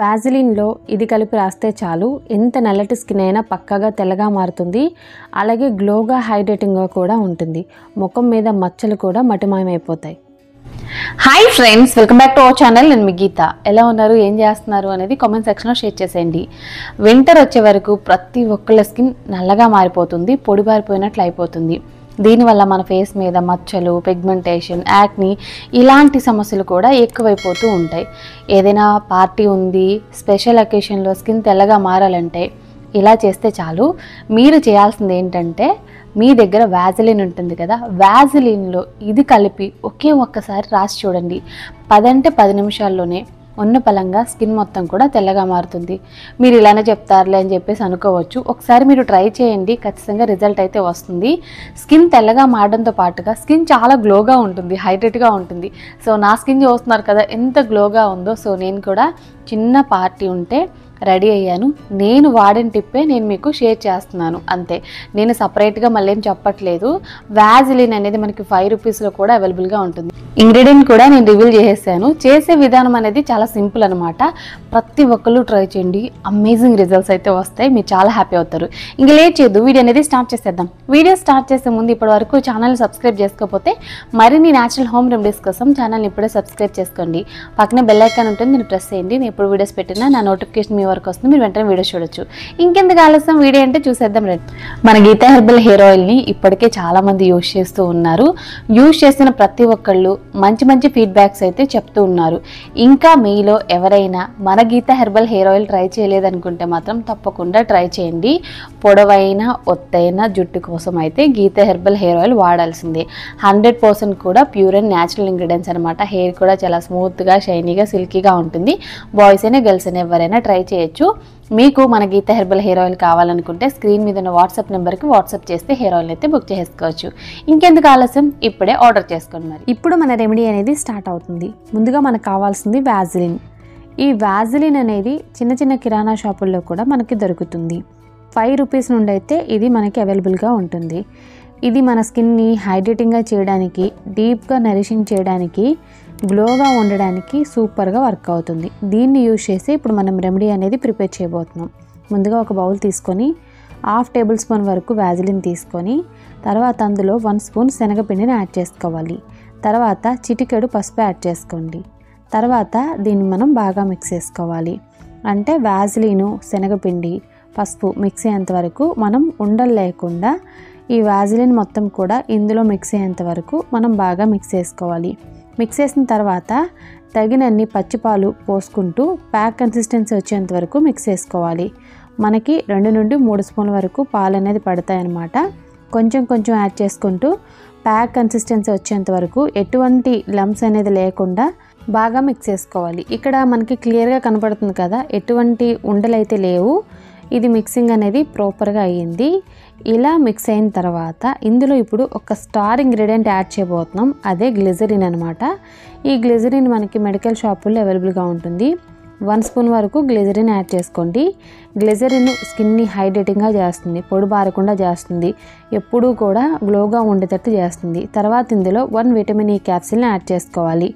వాజిలిన్లో ఇది కలిపి రాస్తే చాలు ఎంత నల్లటి స్కిన్ అయినా పక్కగా తెల్లగా మారుతుంది. అలాగే గ్లోగా హైడ్రేటింగ్గా కూడా ఉంటుంది. ముఖం మీద మచ్చలు కూడా మటిమాయమైపోతాయి. Hi friends, welcome back to our channel. నేను మీ గీత. ఎలా ఉన్నారు, ఏం చేస్తున్నారు అనేది కామెంట్ సెక్షన్లో షేర్ చేసేయండి. వింటర్ వచ్చే వరకు ప్రతి ఒక్కళ్ళ స్కిన్ నల్లగా మారిపోతుంది, పొడిబారిపోయినట్లు అయిపోతుంది. దీనివల్ల మన ఫేస్ మీద మచ్చలు, పిగ్మెంటేషన్, యాక్ని ఇలాంటి సమస్యలు కూడా ఎక్కువైపోతూ ఉంటాయి. ఏదైనా పార్టీ ఉంది, స్పెషల్ అకేషన్లో స్కిన్ తెల్లగా మారాలంటే ఇలా చేస్తే చాలు. మీరు చేయాల్సింది ఏంటంటే, మీ దగ్గర వాజిలిన్ ఉంటుంది కదా, వాజిలిన్లో ఇది కలిపి ఒక్కసారి రాసి చూడండి. 10 నిమిషాల్లోనే ఉన్న పలంగా స్కిన్ మొత్తం కూడా తెల్లగా మారుతుంది. మీరు ఇలానే చెప్తారులే అని చెప్పేసి అనుకోవచ్చు. ఒకసారి మీరు ట్రై చేయండి, ఖచ్చితంగా రిజల్ట్ అయితే వస్తుంది. స్కిన్ తెల్లగా మారడంతో పాటుగా స్కిన్ చాలా గ్లోగా ఉంటుంది, హైడ్రేట్గా ఉంటుంది. సో నా స్కిన్ చూస్తున్నారు కదా ఎంత గ్లోగా ఉందో. సో నేను కూడా చిన్న పార్టీ ఉంటే రెడీ అయ్యాను. నేను వాడిన టిప్పే నేను మీకు షేర్ చేస్తున్నాను అంతే. నేను సపరేట్గా మళ్ళీ ఏం చెప్పట్లేదు. వాజిలిన్ అనేది మనకి 5 రూపీస్లో కూడా అవైలబుల్గా ఉంటుంది. ఇంగ్రీడియంట్ కూడా నేను రివీల్ చేసేసాను. చేసే విధానం అనేది చాలా సింపుల్ అనమాట. ప్రతి ఒక్కళ్ళు ట్రై చేయండి, అమేజింగ్ రిజల్ట్స్ అయితే వస్తాయి. మీరు చాలా హ్యాపీ అవుతారు. ఇంకా లేట్ చేయొద్దు, వీడియో అనేది స్టార్ట్ చేసేద్దాం. వీడియో స్టార్ట్ చేసే ముందు ఇప్పటి వరకు ఛానల్ సబ్స్క్రైబ్ చేసుకోకపోతే మరిన్ని న్యాచురల్ హోమ్ రెమెడీస్ కోసం ఛానల్ని ఇప్పుడే సబ్స్క్రైబ్ చేసుకోండి. పక్కనే బెల్ ఐకాన్ ఉంటుంది, నేను ప్రెస్ చేయండి. నేను ఎప్పుడు వీడియోస్ పెట్టినా నా నోటిఫికేషన్ మీ వరకు వస్తుంది, మీరు వెంటనే వీడియో చూడొచ్చు. ఇంకెందుకు ఆలస్యం, వీడియో అంటే చూసేద్దాం రండి. మన గీతా హెర్బల్ హెయిర్ ఆయిల్ని ఇప్పటికే చాలా మంది యూజ్ చేస్తూ ఉన్నారు. యూజ్ చేసిన ప్రతి ఒక్కళ్ళు మంచి ఫీడ్బ్యాక్స్ అయితే చెప్తూ ఉన్నారు. ఇంకా మీలో ఎవరైనా మన Geetha herbal hair oil try చేయలేదనుకుంటే మాత్రం తప్పకుండా ట్రై చేయండి. పొడవైన ఒత్తైన జుట్టు కోసం అయితే గీతా హెర్బల్ హెయిర్ ఆయిల్ వాడాల్సిందే. 100% కూడా ప్యూర్ అండ్ న్యాచురల్ ఇంగ్రీడియంట్స్ అనమాట. హెయిర్ కూడా చాలా స్మూత్గా, షైనీగా, సిల్కీగా ఉంటుంది. బాయ్స్ అయినా గర్ల్స్ అయినా ఎవరైనా ట్రై చేయొచ్చు. మీకు మన గీతా హెర్బల్ హెయిర్ ఆయిల్ కావాలనుకుంటే స్క్రీన్ మీద ఉన్న వాట్సాప్ నెంబర్కి వాట్సాప్ చేస్తే హెయిర్ ఆయిల్ అయితే బుక్ చేసుకోవచ్చు. ఇంకెందుకు ఆలస్యం, ఇప్పుడే ఆర్డర్ చేసుకోండి. మరి ఇప్పుడు మన రెమెడీ అనేది స్టార్ట్ అవుతుంది. ముందుగా మనకు కావాల్సింది వాజిలిన్. ఈ వాజిలిన్ అనేది చిన్న కిరాణా షాపుల్లో కూడా మనకి దొరుకుతుంది. 5 రూపీస్ నుండి అయితే ఇది మనకి అవైలబుల్గా ఉంటుంది. ఇది మన స్కిన్ని హైడ్రేటింగ్గా చేయడానికి, డీప్గా నరిషింగ్ చేయడానికి, గ్లోగా ఉండడానికి సూపర్గా వర్క్ అవుతుంది. దీన్ని యూజ్ చేసి ఇప్పుడు మనం రెమెడీ అనేది ప్రిపేర్ చేయబోతున్నాం. ముందుగా ఒక బౌల్ తీసుకొని 1/2 టేబుల్ స్పూన్ వరకు వాజిలిన్ తీసుకొని, తర్వాత అందులో 1 స్పూన్ శనగపిండిని యాడ్ చేసుకోవాలి. తర్వాత చిటికెడు పసుపు యాడ్ చేసుకోండి. తర్వాత దీన్ని మనం బాగా మిక్స్ చేసుకోవాలి. అంటే వాజిలిను, శనగపిండి, పసుపు మిక్స్ అయ్యేంత వరకు మనం ఉండలు లేకుండా ఈ వాజిలిన్ మొత్తం కూడా ఇందులో మిక్స్ అయ్యేంత వరకు మనం బాగా మిక్స్ చేసుకోవాలి. మిక్స్ చేసిన తర్వాత తగినన్ని పచ్చిపాలు పోసుకుంటూ ప్యాక్ కన్సిస్టెన్సీ వచ్చేంత వరకు మిక్స్ చేసుకోవాలి. మనకి 2 నుండి 3 స్పూన్ల వరకు పాలు అనేది పడతాయన్నమాట. కొంచెం యాడ్ చేసుకుంటూ ప్యాక్ కన్సిస్టెన్సీ వచ్చేంత వరకు ఎటువంటి లమ్స్ అనేది లేకుండా బాగా మిక్స్ చేసుకోవాలి. ఇక్కడ మనకి క్లియర్గా కనపడుతుంది కదా, ఎటువంటి ఉండలైతే లేవు. ఇది మిక్సింగ్ అనేది ప్రాపర్గా అయ్యింది. ఇలా మిక్స్ అయిన తర్వాత ఇందులో ఇప్పుడు ఒక స్టార్ ఇంగ్రీడియంట్ యాడ్ చేయబోతున్నాం. అదే గ్లిజరిన్ అనమాట. ఈ గ్లిజరిన్ మనకి మెడికల్ షాపుల్లో అవైలబుల్గా ఉంటుంది. 1 స్పూన్ వరకు గ్లిజరిన్ యాడ్ చేసుకోండి. గ్లిజరిన్ స్కిన్ని హైడ్రేటింగ్గా చేస్తుంది, పొడి బారకుండా చేస్తుంది, ఎప్పుడూ కూడా గ్లోగా ఉండేటట్టు చేస్తుంది. తర్వాత ఇందులో 1 విటమిన్ ఈ క్యాప్సిల్ని యాడ్ చేసుకోవాలి.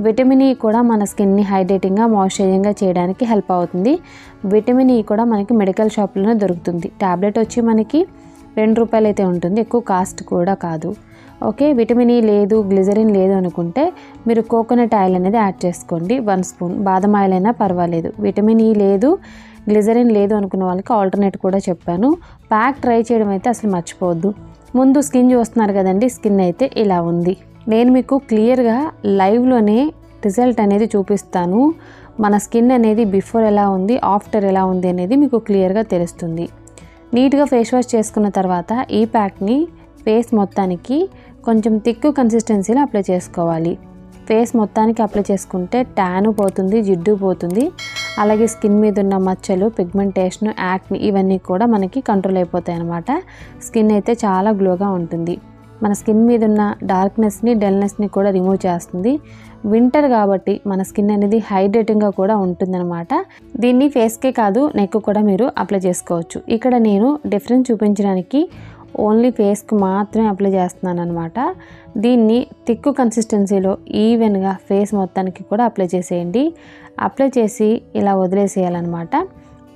విటమిన్ ఈ కూడా మన స్కిన్ని హైడ్రేటింగ్గా, మాయిశ్చరైజింగ్గా చేయడానికి హెల్ప్ అవుతుంది. విటమిన్ ఈ కూడా మనకి మెడికల్ షాప్లోనే దొరుకుతుంది. ట్యాబ్లెట్ వచ్చి మనకి 2 రూపాయలు అయితే ఉంటుంది, ఎక్కువ కాస్ట్ కూడా కాదు. ఓకే, విటమిన్ ఈ లేదు, గ్లిజరిన్ లేదు అనుకుంటే మీరు కోకోనట్ ఆయిల్ అనేది యాడ్ చేసుకోండి. 1 స్పూన్. బాదం ఆయిల్ అయినా పర్వాలేదు. విటమిన్ ఈ లేదు, గ్లిజరిన్ లేదు అనుకున్న వాళ్ళకి ఆల్టర్నేట్ కూడా చెప్పాను. ప్యాక్ ట్రై చేయడం అయితే అసలు మర్చిపోవద్దు. ముందు స్కిన్ చూస్తున్నారు కదండి, స్కిన్ అయితే ఇలా ఉంది. నేను మీకు క్లియర్గా లైవ్లోనే రిజల్ట్ అనేది చూపిస్తాను. మన స్కిన్ అనేది బిఫోర్ ఎలా ఉంది, ఆఫ్టర్ ఎలా ఉంది అనేది మీకు క్లియర్గా తెలుస్తుంది. నీట్గా ఫేస్ వాష్ చేసుకున్న తర్వాత ఈ ప్యాక్ని ఫేస్ మొత్తానికి కొంచెం థిక్ కన్సిస్టెన్సీలో అప్లై చేసుకోవాలి. ఫేస్ మొత్తానికి అప్లై చేసుకుంటే ట్యాను పోతుంది, జిడ్డు పోతుంది. అలాగే స్కిన్ మీద ఉన్న మచ్చలు, పిగ్మెంటేషన్, యాక్ని ఇవన్నీ కూడా మనకి కంట్రోల్ అయిపోతాయి అన్నమాట. స్కిన్ అయితే చాలా గ్లోగా ఉంటుంది. మన స్కిన్ మీద ఉన్న డార్క్నెస్ని, డల్నెస్ని కూడా రిమూవ్ చేస్తుంది. వింటర్ కాబట్టి మన స్కిన్ అనేది హైడ్రేటింగ్గా కూడా ఉంటుందన్నమాట. దీన్ని ఫేస్కే కాదు, నెక్ కూడా మీరు అప్లై చేసుకోవచ్చు. ఇక్కడ నేను డిఫరెన్స్ చూపించడానికి ఓన్లీ ఫేస్కి మాత్రమే అప్లై చేస్తున్నాను అనమాట. దీన్ని థిక్ కన్సిస్టెన్సీలో ఈవెన్గా ఫేస్ మొత్తానికి కూడా అప్లై చేసేయండి. అప్లై చేసి ఇలా వదిలేసేయాలన్నమాట.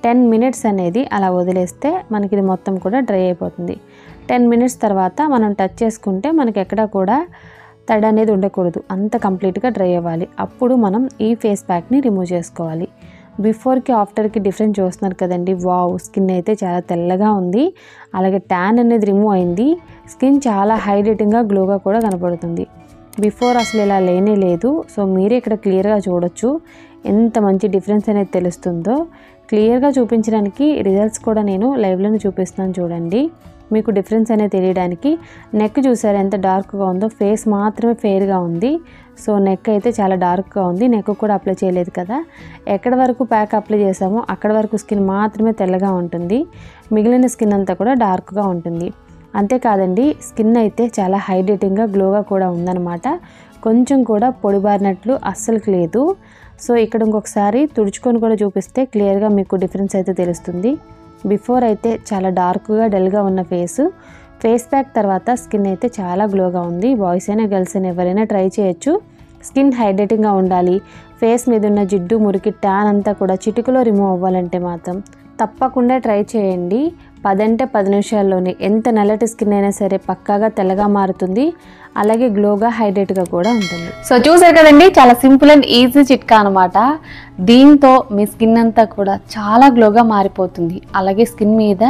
10 మినిట్స్ అనేది అలా వదిలేస్తే మనకి ఇది మొత్తం కూడా డ్రై అయిపోతుంది. 10 మినిట్స్ తర్వాత మనం టచ్ చేసుకుంటే మనకి ఎక్కడా కూడా తడి అనేది ఉండకూడదు, అంత కంప్లీట్గా డ్రై అవ్వాలి. అప్పుడు మనం ఈ ఫేస్ ప్యాక్ని రిమూవ్ చేసుకోవాలి. బిఫోర్కి ఆఫ్టర్కి డిఫరెన్స్ చూస్తున్నారు కదండి. వావ్, స్కిన్ అయితే చాలా తెల్లగా ఉంది, అలాగే ట్యాన్ అనేది రిమూవ్ అయింది. స్కిన్ చాలా హైడ్రేటింగ్గా గ్లోగా కూడా కనపడుతుంది. బిఫోర్ అసలు ఇలా లేనే లేదు. సో మీరే ఇక్కడ క్లియర్గా చూడొచ్చు ఎంత మంచి డిఫరెన్స్ అనేది తెలుస్తుందో. క్లియర్గా చూపించడానికి రిజల్ట్స్ కూడా నేను లైవ్లోనే చూపిస్తున్నాను చూడండి, మీకు డిఫరెన్స్ అనేది తెలియడానికి. నెక్ చూసారు ఎంత డార్క్గా ఉందో, ఫేస్ మాత్రమే ఫెయిర్గా ఉంది. సో నెక్ అయితే చాలా డార్క్గా ఉంది, నెక్ కూడా అప్లై చేయలేదు కదా. ఎక్కడ వరకు ప్యాక్ అప్లై చేసామో అక్కడ వరకు స్కిన్ మాత్రమే తెల్లగా ఉంటుంది, మిగిలిన స్కిన్ అంతా కూడా డార్క్గా ఉంటుంది. అంతేకాదండి, స్కిన్ అయితే చాలా హైడ్రేటింగ్గా గ్లోగా కూడా ఉందన్నమాట. కొంచెం కూడా పొడిబారినట్లు అస్సలుకి లేదు. సో ఇక్కడ ఇంకొకసారి తుడుచుకొని కూడా చూపిస్తే క్లియర్గా మీకు డిఫరెన్స్ అయితే తెలుస్తుంది. బిఫోర్ అయితే చాలా డార్క్గా డల్గా ఉన్న ఫేస్ ప్యాక్ తర్వాత స్కిన్ అయితే చాలా గ్లోగా ఉంది. బాయ్స్ అయినా గర్ల్స్ అయినా ఎవరైనా ట్రై చేయొచ్చు. స్కిన్ హైడ్రేటింగ్గా ఉండాలి, ఫేస్ మీద ఉన్న జిడ్డు మురికి ట్యాన్ అంతా కూడా చిటికలో రిమూవ్ అవ్వాలంటే మాత్రం తప్పకుండా ట్రై చేయండి. 10 అంటే 10 నిమిషాల్లోనే ఎంత నల్లటి స్కిన్ అయినా సరే పక్కాగా తెల్లగా మారుతుంది, అలాగే గ్లోగా హైడ్రేట్గా కూడా ఉంటుంది. సో చూసారు కదండి, చాలా సింపుల్ అండ్ ఈజీ చిట్కా అనమాట. దీంతో మీ స్కిన్ అంతా కూడా చాలా గ్లోగా మారిపోతుంది. అలాగే స్కిన్ మీద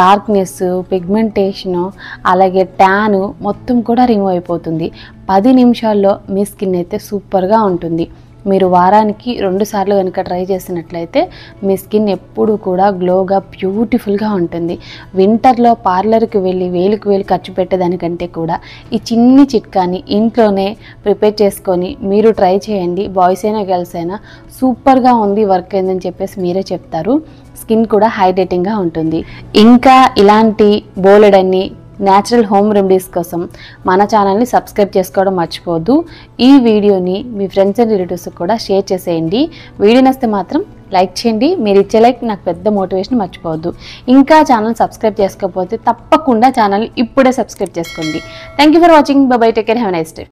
డార్క్నెస్, పిగ్మెంటేషను, అలాగే ట్యాను మొత్తం కూడా రిమూవ్ అయిపోతుంది. 10 నిమిషాల్లో మీ స్కిన్ అయితే సూపర్గా ఉంటుంది. మీరు వారానికి 2 సార్లు కనుక ట్రై చేసినట్లయితే మీ స్కిన్ ఎప్పుడు కూడా గ్లోగా బ్యూటిఫుల్గా ఉంటుంది. వింటర్లో పార్లర్కి వెళ్ళి వేలుకు వేలు ఖర్చు పెట్టేదానికంటే కూడా ఈ చిన్ని చిట్కాని ఇంట్లోనే ప్రిపేర్ చేసుకొని మీరు ట్రై చేయండి. బాయ్స్ అయినా గర్ల్స్ అయినా సూపర్గా ఉంది, వర్క్ అయిందని చెప్పేసి మీరే చెప్తారు. స్కిన్ కూడా హైడ్రేటింగ్గా ఉంటుంది. ఇంకా ఇలాంటి బోలెడన్ని న్యాచురల్ హోమ్ రెమెడీస్ కోసం మన ఛానల్ని సబ్స్క్రైబ్ చేసుకోవడం మర్చిపోవద్దు. ఈ వీడియోని మీ ఫ్రెండ్స్ అండ్ రిలేటివ్స్ కూడా షేర్ చేసేయండి. వీడియో నచ్చితే మాత్రం లైక్ చేయండి. మీరు ఇచ్చే లైక్ నాకు పెద్ద మోటివేషన్, మర్చిపోవద్దు. ఇంకా ఛానల్ సబ్స్క్రైబ్ చేసుకోకపోతే తప్పకుండా ఛానల్ ఇప్పుడే సబ్స్క్రైబ్ చేసుకోండి. Thank you for watching. By by, take care, have a nice day.